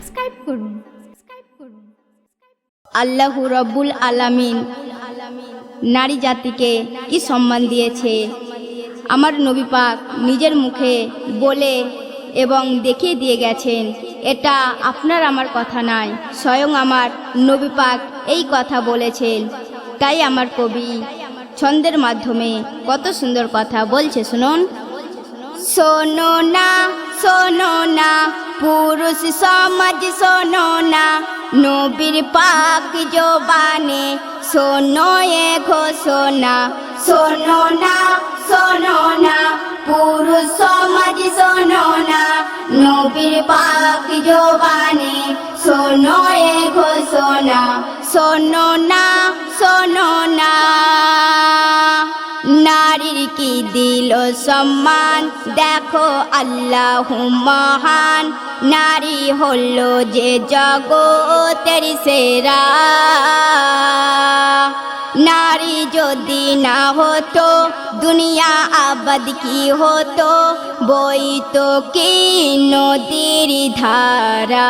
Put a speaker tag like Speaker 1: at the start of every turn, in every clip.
Speaker 1: Subscribe করুন।
Speaker 2: আল্লাহু রব্বুল আলামিন নারী জাতিকে কি সম্মান দিয়েছে, আমার নবী পাক নিজের মুখে বলে এবং দেখিয়ে দিয়ে গেছেন। এটা আপনার আমার কথা নয়, স্বয়ং আমার নবী পাক এই কথা বলেছেন। তাই আমার কবি ছন্দের মাধ্যমে কত সুন্দর কথা বলছে, শুনুন। শোনো না, শোনো না, পুরুষ সমাজ শোনো না, নবীর পাক জবানে শোনো এ ঘোষণা। শোনো না, শোনো না, পুরুষ সমাজ শোনো না, নবীর পাক জবানে শোনো এ ঘোষণা। শোনো না, শোনো না, নারীর কি দিল সম্মান, দেখো আল্লাহ মহান। নারী হলো যে জগতের সেরা, নারী যদি না হতো দুনিয়া আবাদ কি হতো, বইতো কি নদীর ধারা।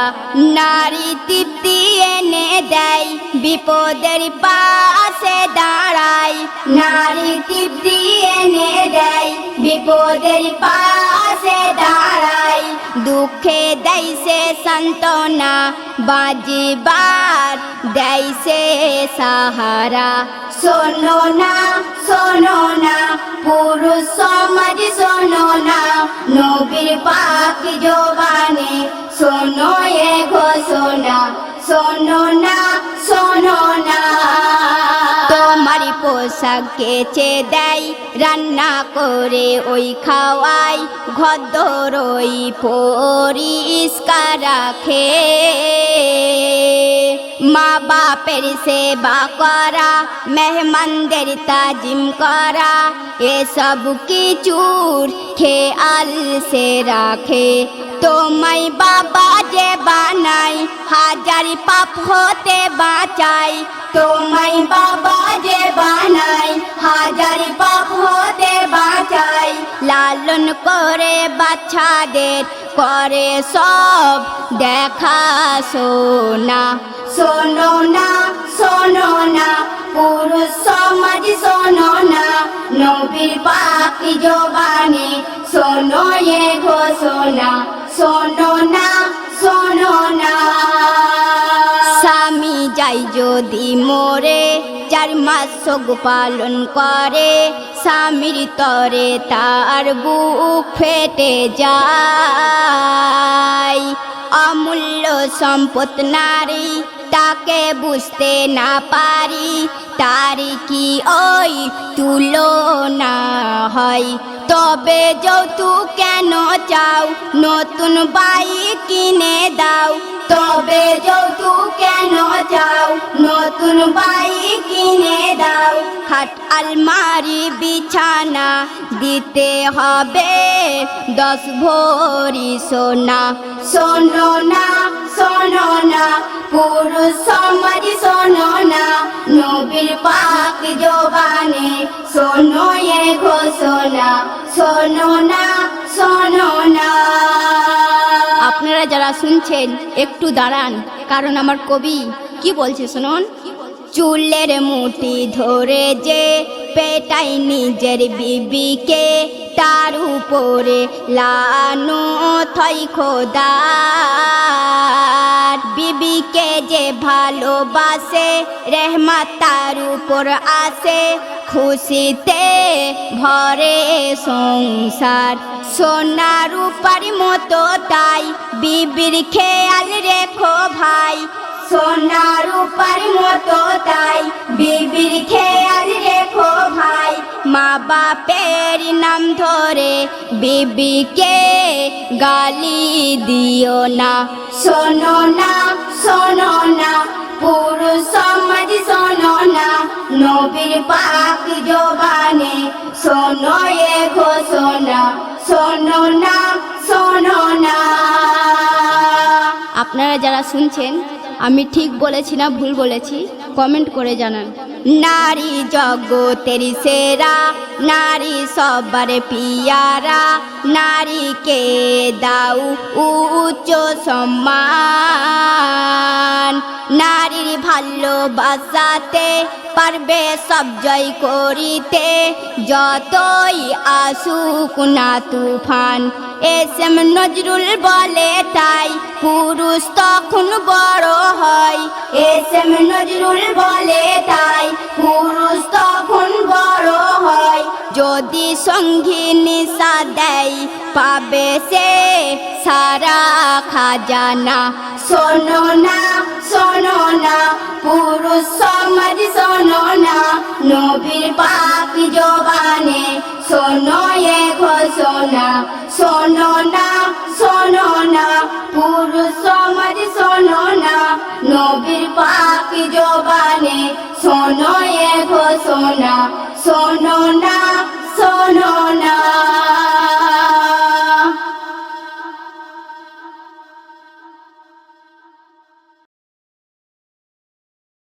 Speaker 2: নারী তৃপ্তি এনে দেয়, বিপদের পাশে দাঁড়ায়। নারী তৃপ্তি এনে দেয়, বিপদের পাশে দাঁড়ায়। দুঃখে দেয় সে সান্ত্বনা, বাজিবার দেয় সে সাহারা। শোনো না, শোনো না, পুরুষ সমাজ শোনো না, নবীর পাক জবানে শোনো এ ঘোষণা। শোনো না, শোনো না, তোমার পোশাক কেচে দেয়, রান্না করে ওই খাওয়াই, ঘর ওই পরিষ্কার রাখে। মা বাপের সেবা করা, মেহমানদের তাজিম করা, এসব কিছুর খেয়াল সে রাখে। তোমায় বাবা যে বানাই, হাজার পাপ হতে বাঁচাই। তোমায় বাবা যে বানাই, হাজার পাপ হতে বাঁচাই। লালন করে বাচ্চাদের করে সব দেখা শোনা। শোনো না, শোনো না, পুরুষ সমাজ শোনো না, নবীর পাক জবানে শোনো এ ঘোষণা। শোনো না, শোনো না, স্বামী যাই যদি মোরে, 4 মাস শোক পালন করে, স্বামীর তরে তার বুক ফেটে যায়। অমূল্য সম্পদ নারী, তাকে বুঝতে না পারি, তার কি ওই তুলনা হয়। তবে যৌতুক কেন চাও, নতুন বাইক কিনে দাও। তবে যৌতুক কেন চাও, নতুন বাইক কিনে দাও। খাট আলমারি বিছানা দিতে হবে 10 ভরি সোনা। শোনো না, শোনো না, পুরুষ সমাজ শোনো না, নবীর পাক জবানে শোনো এ ঘোষণা। শোনো না, শোনো না। আপনারা যারা শুনছেন একটু দাঁড়ান, কারণ আমার কবি কি বলছে শুনুন। চুলের মুঠি ধরে যে পেটাই নিজের বিবিকে, তার উপরে লানত হয় খোদার। বিবিকে যে ভালোবাসে, রহমত তার উপর আসে, খুশিতে ভরে সংসার। সোনা রূপার মতো তাই বিবির খেয়াল রেখো ভাই। সোনা রূপার মতো তাই বিবির খেয়াল রেখো ভাই। মা বাপের নাম ধরে বিবিকে গালি দিও না। শোনো না, শোনো না, পুরুষ সমাজ শোনো না, নবীর পাক জবানে শোনো এ ঘোষণা। শোনো না, শোনো না। আপনারা যারা শুনছেন আমি ঠিক বলেছি না ভুল বলেছি, কমেন্ট করে জানান। নারী জগতের সেরা, নারী সবার পিয়ারা, নারীকে দাও উচ্চ সম্মান। নারীর ভালোবাসাতে পারবে সব জয় করিতে, যতই আসুক না তুফান। এসএম নজরুল বলে তাই পুরুষ তখন বড় হয়। এসএম নজরুল বলে তাই পুরুষ তখন বড় হয়। যদি সঙ্গিনী দেয় পাবে সে সারা খাজানা। শোনো না, শোনো না, পুরুষ সমাজ শোনো না, নবীর পাক জবানে শোনো এ ঘোষণা। শোনো না, শোনো না, পুরুষ সমাজ শোনো না, নবীর পাক জবানে শোনো এ ঘোষণা। শোনো না, শোনো না।